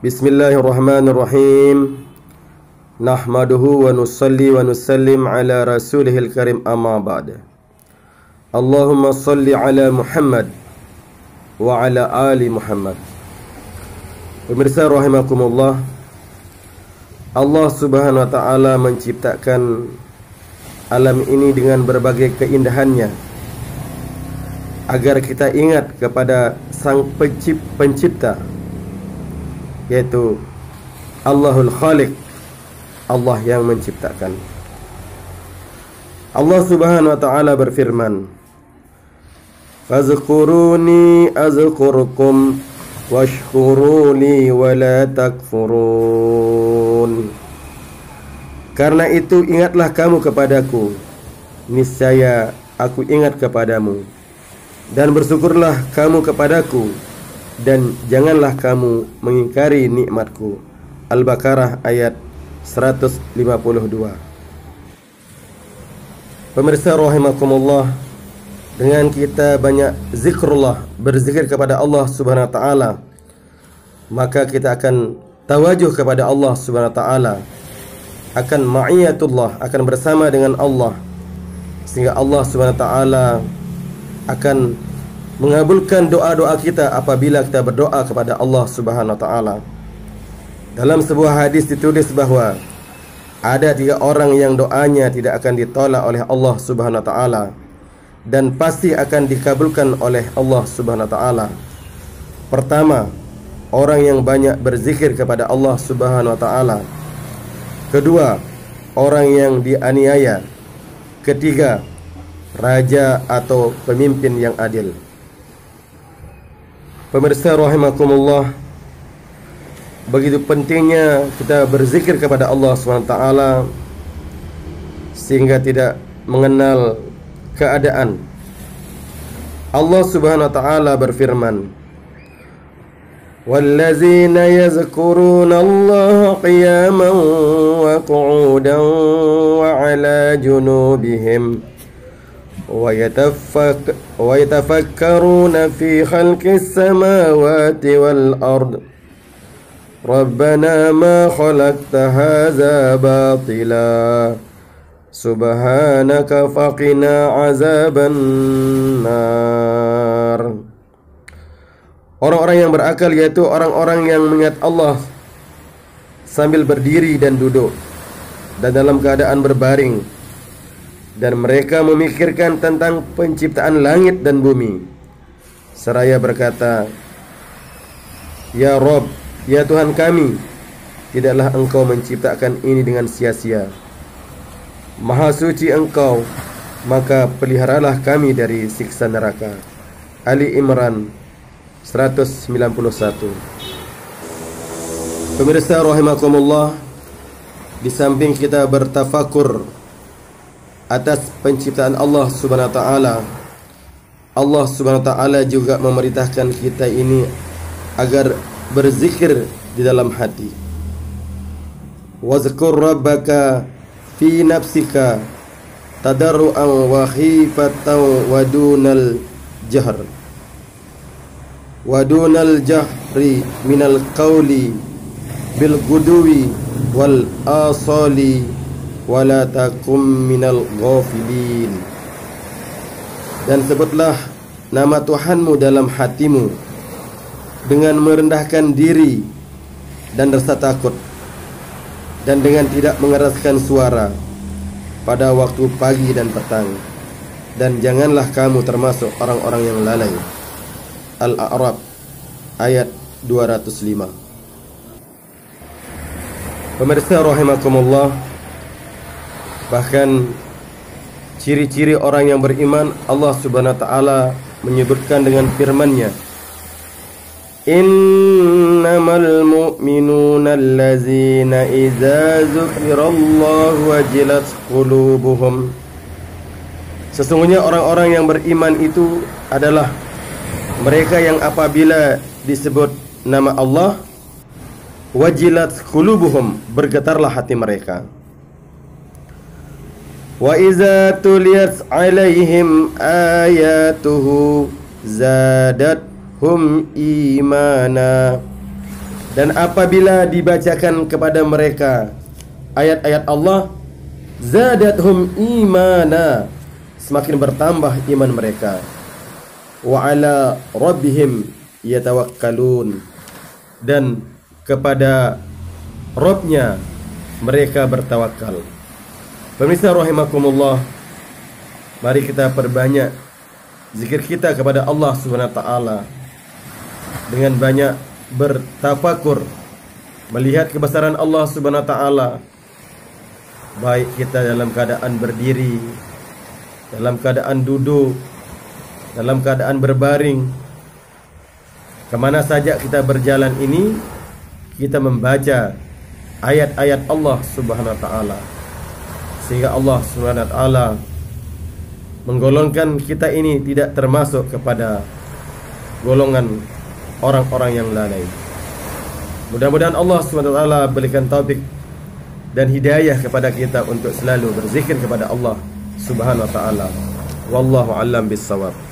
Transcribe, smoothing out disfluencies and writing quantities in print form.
Bismillahirrahmanirrahim. Nahmaduhu wa nusalli wa nusallim ala rasulihil karim, amma ba'da. Allahumma salli ala Muhammad wa ala ali Muhammad. Pemirsa rahimakumullah, Allah subhanahu wa ta'ala menciptakan alam ini dengan berbagai keindahannya agar kita ingat kepada sang pencipta, yaitu Allahul Khaliq, Allah yang menciptakan. Allah subhanahu wa ta'ala berfirman, fazkuruni azkurkum washkuruli wa la takfurun. Karena itu ingatlah kamu kepadaku, niscaya aku ingat kepadamu, dan bersyukurlah kamu kepadaku, dan janganlah kamu mengingkari nikmatku. Al-Baqarah ayat 152. Pemirsa rahimakumullah, dengan kita banyak zikrullah, berzikir kepada Allah subhanahu wa ta'ala, maka kita akan tawajuh kepada Allah subhanahu wa ta'ala, akan ma'iyatullah, akan bersama dengan Allah, sehingga Allah subhanahu wa ta'ala akan mengabulkan doa-doa kita apabila kita berdoa kepada Allah subhanahu wa ta'ala. Dalam sebuah hadis ditulis bahawa ada 3 orang yang doanya tidak akan ditolak oleh Allah subhanahu wa ta'ala dan pasti akan dikabulkan oleh Allah subhanahu wa ta'ala. Pertama, orang yang banyak berzikir kepada Allah subhanahu wa ta'ala. Kedua, orang yang dianiaya. Ketiga, raja atau pemimpin yang adil. Pemirsa rahimakumullah, begitu pentingnya kita berzikir kepada Allah SWT sehingga tidak mengenal keadaan. Allah Subhanahu wa ta'ala berfirman, wallazina yazkuruna Allah qiyaman wa qu'udan wa ala junubihim ويتفكرون في خلق السماوات والأرض ربنا ما خلقت هذا باطلا سبحانك فقنا عذاب النار. Orang-orang yang berakal yaitu orang-orang yang mengingat Allah sambil berdiri dan duduk dan dalam keadaan berbaring, dan mereka memikirkan tentang penciptaan langit dan bumi, seraya berkata, ya Rabb, ya Tuhan kami, tidaklah Engkau menciptakan ini dengan sia-sia. Maha suci Engkau, maka peliharalah kami dari siksa neraka. Ali Imran 191. Pemirsa rahimakumullah, di samping kita bertafakur atas penciptaan Allah subhanahu wa ta'ala, Allah subhanahu wa ta'ala juga memerintahkan kita ini agar berzikir di dalam hati. Wazkur rabbaka fi nafsika tadarru'an wa khifatan wa dunal jahri minal qawli bil guduwi wal asali wala takum minal ghafilin. Dan sebutlah nama Tuhanmu dalam hatimu dengan merendahkan diri dan rasa takut, dan dengan tidak mengeraskan suara pada waktu pagi dan petang, dan janganlah kamu termasuk orang-orang yang lalai. Al-A'raf ayat 205. Pemirsa rahimakumullah, bahkan ciri-ciri orang yang beriman, Allah subhanahu wa ta'ala menyebutkan dengan firman-Nya, innamal mu'minuna allazina idza dzukirallahu wajilat qulubuhum. Sesungguhnya orang-orang yang beriman itu adalah mereka yang apabila disebut nama Allah, wajilat qulubuhum, bergetarlah hati mereka. Wa iza tuliyat alaihim ayatuhu zadatuhum imana. Dan apabila dibacakan kepada mereka ayat-ayat Allah, zadathum imana, semakin bertambah iman mereka. Wa ala rabbihim yatawakkalun, dan kepada Rabbnya mereka bertawakal. Pemirsa rahimakumullah, mari kita perbanyak zikir kita kepada Allah Subhanahu wa taala dengan banyak bertafakur, melihat kebesaran Allah Subhanahu wa taala, baik kita dalam keadaan berdiri, dalam keadaan duduk, dalam keadaan berbaring. Kemana saja kita berjalan ini, kita membaca ayat-ayat Allah Subhanahu wa taala, sehingga Allah Subhanahu wa taala menggolongkan kita ini tidak termasuk kepada golongan orang-orang yang lalai. Mudah-mudahan Allah Subhanahu wa taala berikan taufik dan hidayah kepada kita untuk selalu berzikir kepada Allah Subhanahu wa taala. Wallahu a'lam bissawab.